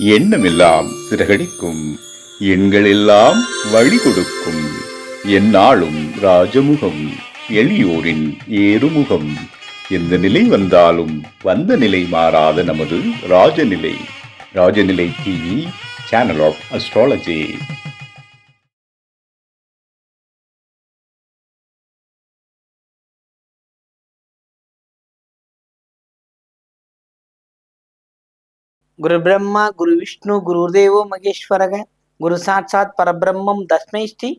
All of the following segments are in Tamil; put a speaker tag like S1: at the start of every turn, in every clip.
S1: எண்ணமெல்லாம் சிறகடிக்கும், எண்களெல்லாம் வழி கொடுக்கும், எந்நாளும் ராஜமுகம், எளியோரின் ஏறுமுகம். எந்த நிலை வந்தாலும் வந்த நிலை மாறாத நமது Rajanilai. Rajanilai TV, channel of astrology.
S2: குரு பிரம்மா குரு விஷ்ணு குரு தேவோ மகேஸ்வரக குரு சாட்சாத் பரபிரம்மம் தஸ்மை ஸ்ரீ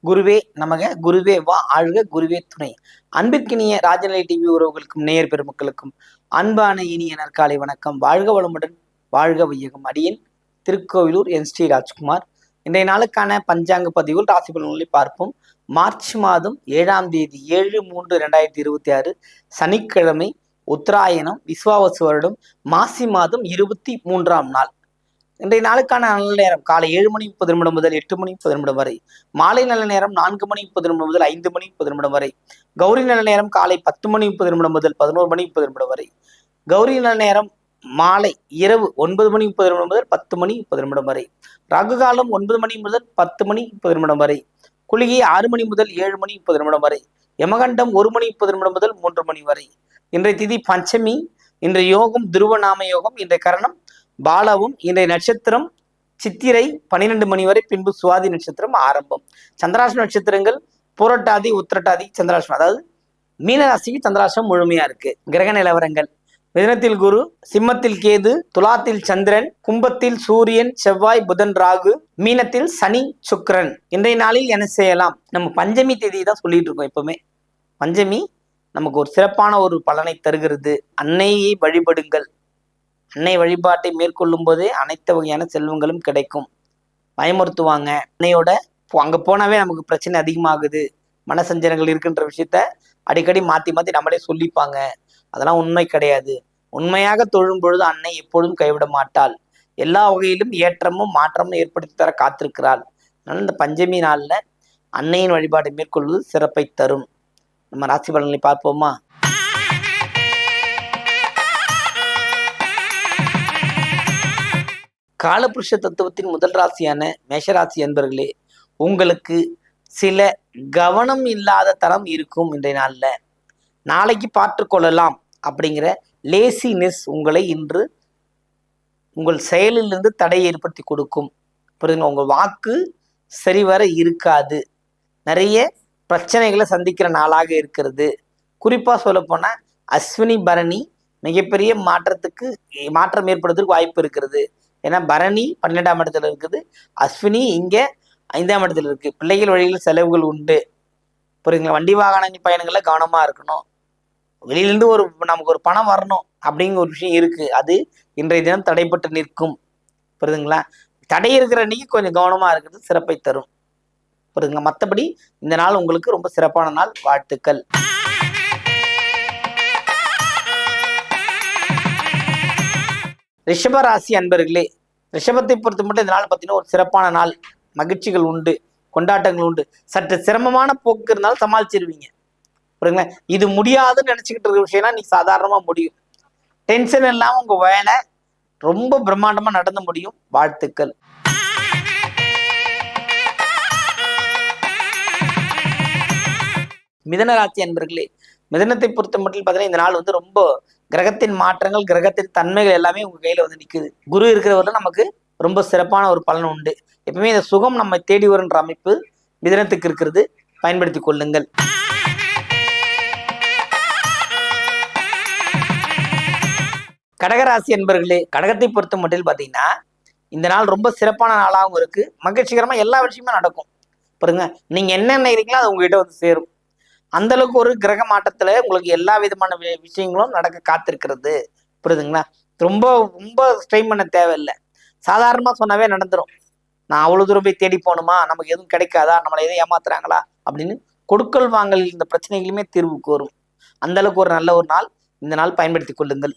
S2: குருவே நமக. குருவே வா ஆழ்க, குருவே துணை. அன்பிற்கினிய ராஜநிலை டிவி உறவுகளுக்கும் நேயர் பெருமக்களுக்கும் அன்பான இனிய நற்காலை வணக்கம். வாழ்க வளமுடன், வாழ்க வையகம். அடியேன் திருக்கோவிலூர் என் ஸ்ரீ ராஜ்குமார். இன்றைய நாளுக்கான பஞ்சாங்க பதிவுகள் ராசி பலன்களை பார்ப்போம். மார்ச் மாதம் 7ஆம் தேதி 7/3/2026 சனிக்கிழமை, உத்தராயணம், விஸ்வாவசு வருடம், மாசி மாதம் 23ஆம் நாள். இன்றைய நாளுக்கான நல்ல நேரம் காலை 7:30 முதல் 8:30 வரை, மாலை நல்ல நேரம் 4:30 முதல் 5:30 வரை, கௌரி நல்ல நேரம் காலை 10:30 முதல் 11:30 வரை, கௌரி நல்ல நேரம் மாலை இரவு 9:30 முதல் 10:30 வரை, ராகு காலம் 9 மணி முதல் 10:30 வரை, குளிகை 6 மணி முதல் 7:30 வரை, யமகண்டம் 1:30 முதல் 3 மணி வரை. இன்றைய திதி பஞ்சமி. இன்றைய யோகம் துருவநாம யோகம். இன்றைய கரணம் பாலவும். இன்றைய நட்சத்திரம் சித்திரை 12 மணி வரை, பின்பு சுவாதி நட்சத்திரம் ஆரம்பம். சந்திராஷ்டம நட்சத்திரங்கள் புரட்டாதி, உத்திரட்டாதி, சந்திராஷ்டமம். அதாவது மீனராசிக்கு சந்திராஷ்டமம் முழுமையா இருக்கு. கிரக நிலவரங்கள்: மிதுனத்தில் குரு, சிம்மத்தில் கேது, துலாத்தில் சந்திரன், கும்பத்தில் சூரியன், செவ்வாய், புதன், ராகு, மீனத்தில் சனி, சுக்கிரன். இன்றைய நாளில் என்ன செய்யலாம்? நம்ம பஞ்சமி தேதி தான் சொல்லிட்டு இருக்கோம். எப்பவுமே பஞ்சமி நமக்கு ஒரு சிறப்பான ஒரு பலனை தருகிறது. அன்னையை வழிபடுங்கள். அன்னை வழிபாட்டை மேற்கொள்ளும் போதே அனைத்து வகையான செல்வங்களும் கிடைக்கும். பயமுறுத்துவாங்க. அன்னையோட அங்க போனாவே நமக்கு பிரச்சனை அதிகமாகுது, மனசஞ்சலங்கள் இருக்குன்ற விஷயத்த அடிக்கடி மாத்தி மாத்தி நம்மளே சொல்லிப்பாங்க. அதெல்லாம் உண்மை கிடையாது. உண்மையாக தொழும் பொழுது அன்னை எப்பொழுதும் கைவிட மாட்டாள். எல்லா வகையிலும் ஏற்றமும் மாற்றமும் ஏற்படுத்தி தர காத்திருக்கிறாள். அதனால இந்த பஞ்சமி நாள்ல அன்னையின் வழிபாட்டை மேற்கொள்வது சிறப்பை தரும். நம்ம ராசி பலன்களை பார்ப்போமா? காலபுருஷ தத்துவத்தின் முதல் ராசியான மேஷராசி அன்பர்களே, உங்களுக்கு சில கவனம் இல்லாத தரம் இருக்கும். இன்றைய நாள்ல நாளைக்கு பார்த்துக்கொள்ளலாம் அப்படிங்கிற லேசினஸ் உங்களை இன்று உங்கள் செயலிலிருந்து தடை ஏற்படுத்தி கொடுக்கும். புரியுதுங்க? உங்கள் வாக்கு சரிவர இருக்காது. நிறைய பிரச்சனைகளை சந்திக்கிற நாளாக இருக்கிறது. குறிப்பாக சொல்லப்போனால் அஸ்வினி பரணி மிகப்பெரிய மாற்றம் ஏற்படுறதுக்கு வாய்ப்பு இருக்கிறது. ஏன்னா பரணி 12ஆம் இடத்துல இருக்குது, அஸ்வினி இங்கே 5ஆம் இடத்துல இருக்கு. பிள்ளைகள் வழியில் செலவுகள் உண்டு. புரியுதுங்களா? வண்டி வாகனங்கள் பயணங்கள்ல கவனமா இருக்கணும். வெளியிலேருந்து நமக்கு ஒரு பணம் வரணும் அப்படிங்கிற ஒரு விஷயம் இருக்கு. அது இன்றைய தினம் தடைப்பட்டு நிற்கும். புரியுதுங்களா? தடை இருக்கிற அன்னைக்கு கொஞ்சம் கவனமா இருக்கிறது சிறப்பை தரும். புரியுதுங்க? மற்றபடி இந்த நாள் உங்களுக்கு ரொம்ப சிறப்பான நாள். வாழ்த்துக்கள். ரிஷபராசி அன்பர்களே, ரிஷபத்தை பொறுத்த மட்டும் இந்த நாள் பார்த்தீங்கன்னா ஒரு சிறப்பான நாள். மகிழ்ச்சிகள் உண்டு, கொண்டாட்டங்கள் உண்டு. சற்று சிரமமான போக்கு இருந்தாலும் சமாளிச்சிருவீங்க. புரியுதுங்களா? இது முடியாதுன்னு நினைச்சுக்கிட்டு இருக்கிற விஷயம்லாம் நீ சாதாரணமா முடியும். டென்ஷன் இல்லாம உங்க வேலை ரொம்ப பிரம்மாண்டமா நடந்து முடியும். வாழ்த்துக்கள். மிதனராசி அன்பர்களே, மிதனத்தை பொறுத்த மட்டும் பார்த்தீங்கன்னா இந்த நாள் ரொம்ப கிரகத்தின் மாற்றங்கள், கிரகத்தின் தன்மைகள் எல்லாமே உங்க கையில நிக்குது. குரு இருக்கிறவரை நமக்கு ரொம்ப சிறப்பான ஒரு பலன் உண்டு. எப்பவுமே இந்த சுகம் நம்ம தேடி வருன்ற அமைப்பு மிதனத்துக்கு இருக்கிறது. பயன்படுத்தி கொள்ளுங்கள். கடகராசி அன்பர்களே, கடகத்தை பொறுத்த மட்டும் பார்த்தீங்கன்னா இந்த நாள் ரொம்ப சிறப்பான நாளாகவும் இருக்கு. மகிழ்ச்சிகரமா எல்லா விஷயமே நடக்கும். பாருங்க, நீங்க என்ன நினைக்கிறீங்களோ அது உங்ககிட்ட சேரும். அந்த அளவுக்கு ஒரு கிரக மாற்றத்துல உங்களுக்கு எல்லா விதமான விஷயங்களும் நடக்க காத்திருக்கிறது. புரியுதுங்களா? ரொம்ப ரொம்ப ஸ்ட்ரெயின் பண்ண தேவையில்லை. சாதாரணமா சொன்னாவே நடந்துரும். நான் அவ்வளவு தூரம் போய் தேடி போகணுமா, நமக்கு எதுவும் கிடைக்காதா, நம்மளை எதுவும் ஏமாத்துறாங்களா அப்படின்னு கொடுக்கல் வாங்கல் இந்த பிரச்சனைகளுமே தீர்வுக்கு வரும். அந்த அளவுக்கு ஒரு நல்ல ஒரு நாள். இந்த நாள் பயன்படுத்தி கொள்ளுங்கள்.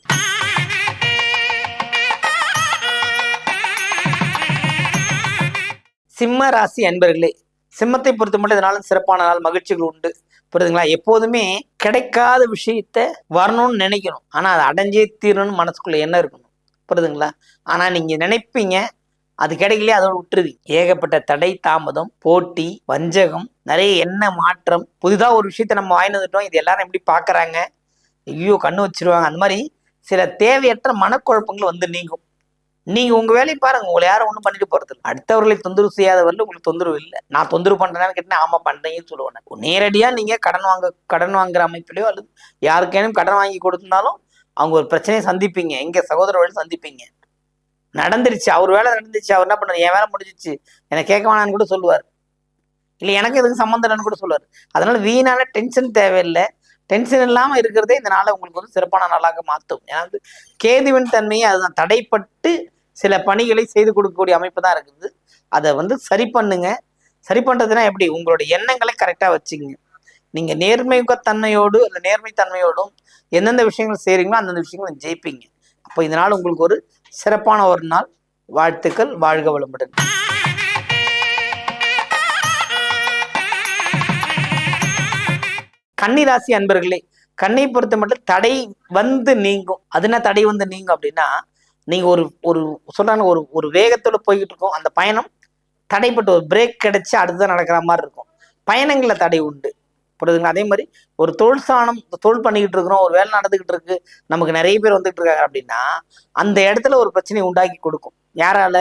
S2: சிம்ம ராசி அன்பர்களே, சிம்மத்தை பொறுத்த மட்டும் இதனால சிறப்பான நாள். மகிழ்ச்சிகள் உண்டு. புரியுதுங்களா? எப்போதுமே கிடைக்காத விஷயத்த வரணும்னு நினைக்கணும், ஆனா அதை அடைஞ்சே தீரணும்னு மனசுக்குள்ள என்ன இருக்கணும். புரியுதுங்களா? ஆனா நீங்க நினைப்பீங்க அது கிடைக்கலையே, அதோட விட்டுருவீங்க. ஏகப்பட்ட தடை, தாமதம், போட்டி, வஞ்சகம், நிறைய எண்ண மாற்றம். புதிதா ஒரு விஷயத்த நம்ம வாங்கிட்டு வந்துட்டோம், இது எல்லாரும் எப்படி பார்க்கறாங்க, ஐயோ கண்ணு வச்சிருவாங்க, அந்த மாதிரி சில தேவையற்ற மனக்குழப்பங்கள் வந்து நீங்கும். நீங்க உங்க வேலையை பாருங்க, உங்களை யாரும் ஒன்றும் பண்ணிட்டு போறது இல்லை. அடுத்தவர்களை தொந்தரவு செய்யாதவர்கள் உங்களுக்கு தொந்தரவு இல்லை. நான் தொந்தரவு பண்றேன்னு கேட்டேன், ஆமா பண்றீங்கன்னு சொல்லுவேன். நேரடியா நீங்க கடன் வாங்குற அமைப்பிலையோ அல்லது யாருக்கேனும் கடன் வாங்கி கொடுத்திருந்தாலும் அவங்க ஒரு பிரச்சனையை சந்திப்பீங்க. எங்க சகோதர வழி சந்திப்பீங்க. நடந்துருச்சு, அவர் வேலை நடந்துச்சு, அவர் என்ன பண்ணாரு, என் வேலை முடிஞ்சிச்சு, என்னை கேட்க வேணான்னு கூட சொல்லுவார். இல்லை எனக்கு எதுக்கு சம்மந்தம் இல்லைன்னு கூட சொல்லுவார். அதனால வீணான டென்ஷன் தேவையில்லை. டென்ஷன் இல்லாம இருக்கிறதே இந்த நாளை உங்களுக்கு வந்து சிறப்பான நாளாக மாற்றும். ஏன்னா வந்து கேதுவின் தன்மையை அதுதான் தடைப்பட்டு சில பணிகளை செய்து கொடுக்கக்கூடிய அமைப்பு தான் இருக்குது. அதை வந்து சரி பண்ணுங்க. சரி பண்றதுன்னா எப்படி, உங்களுடைய எண்ணங்களை கரெக்டா வச்சுக்கங்க. நீங்க நேர்மைத்தன்மையோடு அந்த நேர்மை தன்மையோடும் எந்தெந்த விஷயங்கள் செய்றீங்களோ அந்தந்த விஷயங்கள் ஜெயிப்பீங்க. அப்போ இந்த நாள் உங்களுக்கு ஒரு சிறப்பான ஒரு நாள். வாழ்த்துக்கள். வாழ்க வளமுடன். கன்னிராசி அன்பர்களே, கண்ணை பொறுத்த மட்டும் தடை வந்து நீங்கும். அதுனா தடை வந்து நீங்கும் அப்படின்னா, நீங்க ஒரு ஒரு சொல்றாங்க, ஒரு ஒரு வேகத்தோட போய்கிட்டு இருக்கோம், அந்த பயணம் தடைப்பட்டு ஒரு பிரேக் கிடைச்சு அடுத்ததான் நடக்கிற மாதிரி இருக்கும். பயணங்கள்ல தடை உண்டு. புரியுதுங்களா? அதே மாதிரி ஒரு தொழில் பண்ணிக்கிட்டு இருக்கிறோம், ஒரு வேலை நடந்துகிட்டு இருக்கு, நமக்கு நிறைய பேர் வந்துட்டு இருக்காங்க அப்படின்னா அந்த இடத்துல ஒரு பிரச்சனையை உண்டாக்கி கொடுக்கும். யாரால?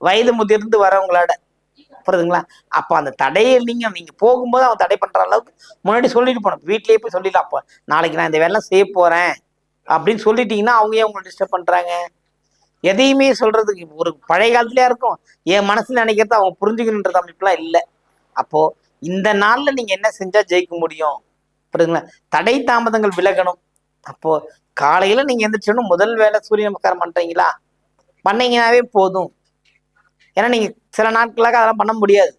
S2: வயது முதிர்ந்து வரவங்களோட. புரியுதுங்களா? அப்ப அந்த தடையை நீங்க போகும்போது அவன் தடை பண்ற அளவுக்கு முன்னாடி சொல்லிட்டு போனோம். வீட்லயே போய் சொல்லிடலாம், அப்ப நாளைக்கு நான் இந்த வேலை செய்ய போறேன் அப்படின்னு சொல்லிட்டீங்கன்னா அவங்க ஏன் உங்களை டிஸ்டர்ப் பண்றாங்க? எதையுமே சொல்றதுக்கு ஒரு பழைய காலத்துலயா இருக்கும், என் மனசுல நினைக்கிறத அவங்க புரிஞ்சுக்கணுன்றது அமைப்புலாம் இல்லை. அப்போ இந்த நாள்ல நீங்க என்ன செஞ்சா ஜெயிக்க முடியும்? புரியுதுங்களா? தடை தாமதங்கள் விலகணும். அப்போ காலையில நீங்க எந்திரிச்சோன்னு முதல் வேலை சூரிய நமஸ்காரம் பண்றீங்களா, பண்ணீங்கன்னாவே போதும். ஏன்னா நீங்க சில நாட்களாக அதெல்லாம் பண்ண முடியாது.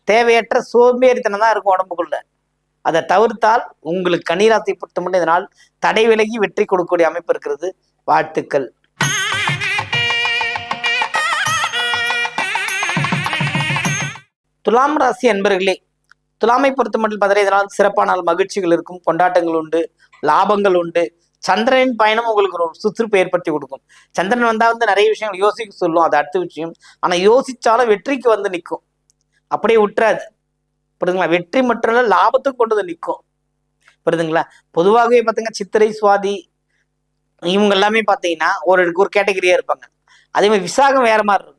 S2: தேவையற்ற சோம்பேறித்தனம் தான் இருக்கும் உடம்புக்குள்ள. அதை தவிர்த்தால் உங்களுக்கு கன்னிராசி பொறுத்த மட்டும் இதனால் தடை விலகி வெற்றி கொடுக்கக்கூடிய அமைப்பு இருக்கிறது. வாழ்த்துக்கள். துலாம் ராசி அன்பர்களே, துலாமை பொறுத்த மட்டும் பார்த்தா இதனால் சிறப்பான நாள். மகிழ்ச்சிகள் இருக்கும், கொண்டாட்டங்கள் உண்டு, லாபங்கள் உண்டு. சந்திரனின் பயணம் உங்களுக்கு ஒரு சுறுசுறுப்பு ஏற்படுத்தி கொடுக்கும். சந்திரன் வந்தா வந்து நிறைய விஷயங்கள் யோசிக்க சொல்லும், அது அடுத்த விஷயம். ஆனா யோசிச்சாலும் வெற்றிக்கு வந்து நிற்கும், அப்படியே விட்டுறாது. புரியுதுங்களா? வெற்றி மட்டும் இல்ல, லாபத்துக்கும் கொண்டு வந்து நிற்கும். புரியுதுங்களா? பொதுவாகவே பார்த்தீங்கன்னா சித்திரை, சுவாதி இவங்க எல்லாமே பார்த்தீங்கன்னா ஒரு ஒரு கேட்டகரியா இருப்பாங்க. அதே மாதிரி விசாகம் வேற மாதிரி இருக்கும்.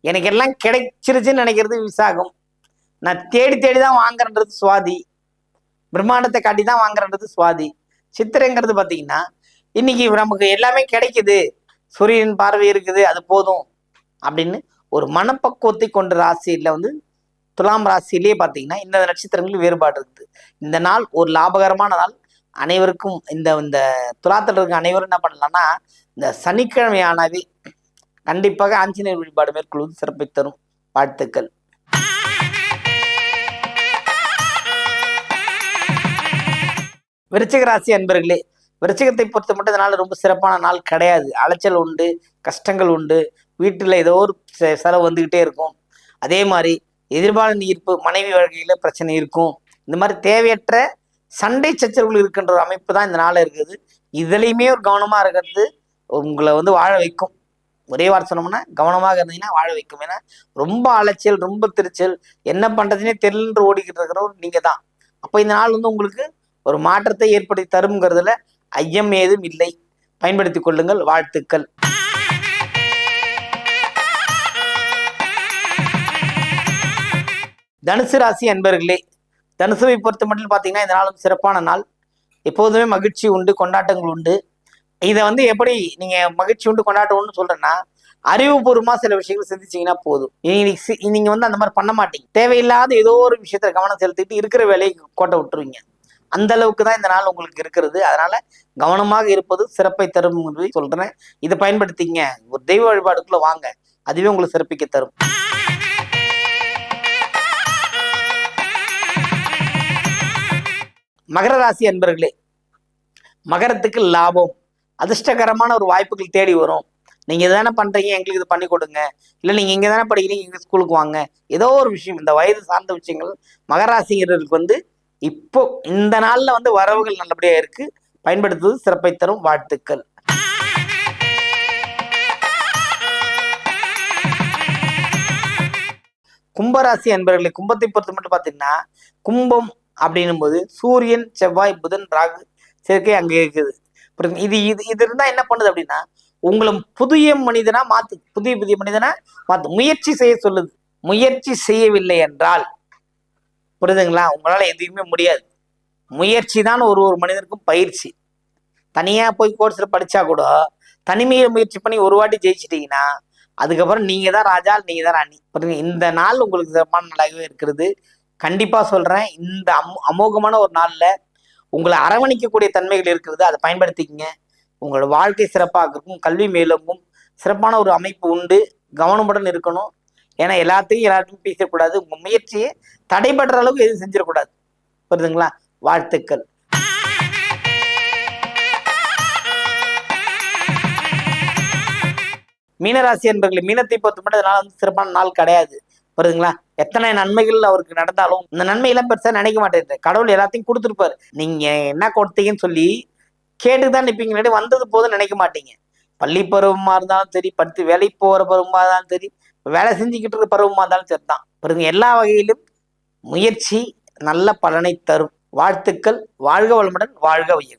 S2: எனக்கு எல்லாம் கிடைச்சிருச்சுன்னு நினைக்கிறது விசாகம். நான் தேடி தேடி தான் வாங்குறன்றது சுவாதி. பிரம்மாண்டத்தை காட்டி தான் வாங்குறன்றது சுவாதி. சித்திரைங்கிறது பார்த்தீங்கன்னா இன்னைக்கு நமக்கு எல்லாமே கிடைக்குது, சூரியன் பார்வை இருக்குது, அது போதும் அப்படின்னு ஒரு மனப்பக்குவத்தை கொண்ட ராசியில வந்து துலாம் ராசியிலேயே பார்த்தீங்கன்னா இந்த நட்சத்திரங்கள் வேறுபாடு இருக்குது. இந்த நாள் ஒரு லாபகரமான நாள். அனைவருக்கும் இந்த இந்த துலாத்தில் இருக்க அனைவரும் என்ன பண்ணலாம்னா, இந்த சனிக்கிழமை ஆனாவே கண்டிப்பாக ஆஞ்சநேயர் வழிபாடு மேற்கொள்வது சிறப்பை தரும். வாழ்த்துக்கள். விருச்சிக ராசி அன்பர்களே, விருச்சிகத்தை பொறுத்த மட்டும் இதனால ரொம்ப சிறப்பான நாள் கிடையாது. அலைச்சல் உண்டு, கஷ்டங்கள் உண்டு, வீட்டில் ஏதோ ஒரு செலவு வந்துக்கிட்டே இருக்கும். அதே மாதிரி எதிர்பாராத ஈர்ப்பு, மனைவி வாழ்க்கையில பிரச்சனை இருக்கும். இந்த மாதிரி தேவையற்ற சண்டை சச்சரவுகள் இருக்கின்ற ஒரு அமைப்பு தான் இந்த நாள் இருக்குது. இதுலையுமே ஒரு கவனமா இருக்கிறது உங்களை வந்து வாழ வைக்கும். ஒரே வார்த்தை சொன்னோம்னா கவனமாக இருந்தீங்கன்னா வாழ வைக்கும். ஏன்னா ரொம்ப அலைச்சல், ரொம்ப திருச்சல், என்ன பண்றதுன்னே தெரியலன்று ஓடிக்கிட்டு இருக்கிறவர் நீங்க தான். அப்போ இந்த நாள் வந்து உங்களுக்கு ஒரு மாற்றத்தை ஏற்படுத்தி தருங்கிறதுல ஐயம் ஏதும் இல்லை. பயன்படுத்திக் கொள்ளுங்கள். வாழ்த்துக்கள். தனுசு ராசி அன்பர்களே, தனுசுவை பொறுத்த மட்டும் பார்த்தீங்கன்னா இந்த நாளும் சிறப்பான நாள். எப்போதுமே மகிழ்ச்சி உண்டு, கொண்டாட்டங்கள் உண்டு. இதை வந்து எப்படி நீங்க மகிழ்ச்சி உண்டு கொண்டாட்டம் உண்டு சொல்றேன்னா, அறிவுபூர்வமா சில விஷயங்கள் சிந்திச்சீங்கன்னா போதும். நீங்க வந்து அந்த மாதிரி பண்ண மாட்டீங்க. தேவையில்லாத ஏதோ ஒரு விஷயத்துல கவனம் செலுத்திட்டு இருக்கிற வேலையை கோட்டை விட்டுருவீங்க. அந்த அளவுக்கு தான் இந்த நாள் உங்களுக்கு இருக்கிறது. அதனால கவனமாக இருப்பது சிறப்பை தரும் சொல்றேன். இதை பயன்படுத்திங்க. ஒரு தெய்வ வழிபாடுக்குள்ள வாங்க, அதுவே உங்களுக்கு சிறப்பிக்க தரும். மகர ராசி அன்பர்களே, மகரத்துக்கு லாபம், அதிர்ஷ்டகரமான ஒரு வாய்ப்புகள் தேடி வரும். நீங்க தானே பண்றீங்க, எங்களுக்கு இது பண்ணி கொடுங்க, இல்லை நீங்க இங்க தானே படிக்கிறீங்க, எங்க ஸ்கூலுக்கு வாங்க, ஏதோ ஒரு விஷயம். இந்த வயது சார்ந்த விஷயங்கள் மகராசிரியர்களுக்கு வந்து இப்போ இந்த நாள்ல வந்து வரவுகள் நல்லபடியா இருக்கு. பயன்படுத்துவது சிறப்பை தரும். வாழ்த்துக்கள். கும்பராசி அன்பர்களே, கும்பத்தை பொறுத்த மட்டும் பார்த்தீங்கன்னா, கும்பம் அப்படின்னும் போது சூரியன், செவ்வாய், புதன், ராகு சேர்க்கை அங்கே இருக்குது. புரியுது? இது இது இது இருந்தா என்ன பண்ணுது அப்படின்னா, உங்களை புதிய மனிதனா மாத்து, புதிய புதிய மனிதனா மாத்து, முயற்சி செய்ய சொல்லுது. முயற்சி செய்யவில்லை என்றால், புரியுதுங்களா, உங்களால எதுவுமே முடியாது. முயற்சி தான் ஒரு ஒரு மனிதனுக்கும் பயிற்சி. தனியா போய் கோர்ஸ்ல படிச்சா கூட தனிமையை முயற்சி பண்ணி ஒரு வாட்டி ஜெயிச்சிட்டீங்கன்னா அதுக்கப்புறம் நீங்க தான் ராஜா, நீங்க தான் ராணி. பாருங்க, இந்த நாள் உங்களுக்கு சிறப்பான நாளாகவே இருக்கிறது. கண்டிப்பா சொல்றேன், இந்த அமோகமான ஒரு நாள்ல உங்களை அரவணைக்கக்கூடிய தன்மைகள் இருக்கிறது. அதை பயன்படுத்திக்கங்க. உங்களோட வாழ்க்கை சிறப்பாக இருக்கும், கல்வி மேலோங்கும், சிறப்பான ஒரு அமைப்பு உண்டு. கவனமுடன் இருக்கணும். ஏன்னா எல்லாத்தையும் பேசக்கூடாது. உங்க முயற்சியை தடைபடுற அளவுக்கு எதுவும் செஞ்சிடக்கூடாது. புரியுதுங்களா? வாழ்த்துக்கள். மீனராசி என்பர்களை, மீனத்தை பொறுத்த மட்டும் இதனால சிறப்பான நாள் கிடையாது. புரியுதுங்களா? எத்தனை நன்மைகள் அவருக்கு நடந்தாலும் இந்த நன்மையெல்லாம் பெருசா நினைக்க மாட்டேன். கடவுள் எல்லாத்தையும் கொடுத்துருப்பாரு. நீங்க என்ன கொடுத்தீங்கன்னு சொல்லி கேட்டுதான் நிற்பீங்க, வந்தது போதும் நினைக்க மாட்டீங்க. பள்ளி பருவமா இருந்தாலும் சரி, படித்து வேலைக்கு போகிற பருவமா இருந்தாலும் சரி, வேலை செஞ்சுக்கிட்டு இருக்க பருவமா இருந்தாலும் சரி தான். பிறகு எல்லா வகையிலும் முயற்சி நல்ல பலனை தரும். வாழ்த்துக்கள். வாழ்க வளமுடன், வாழ்க வையகம்.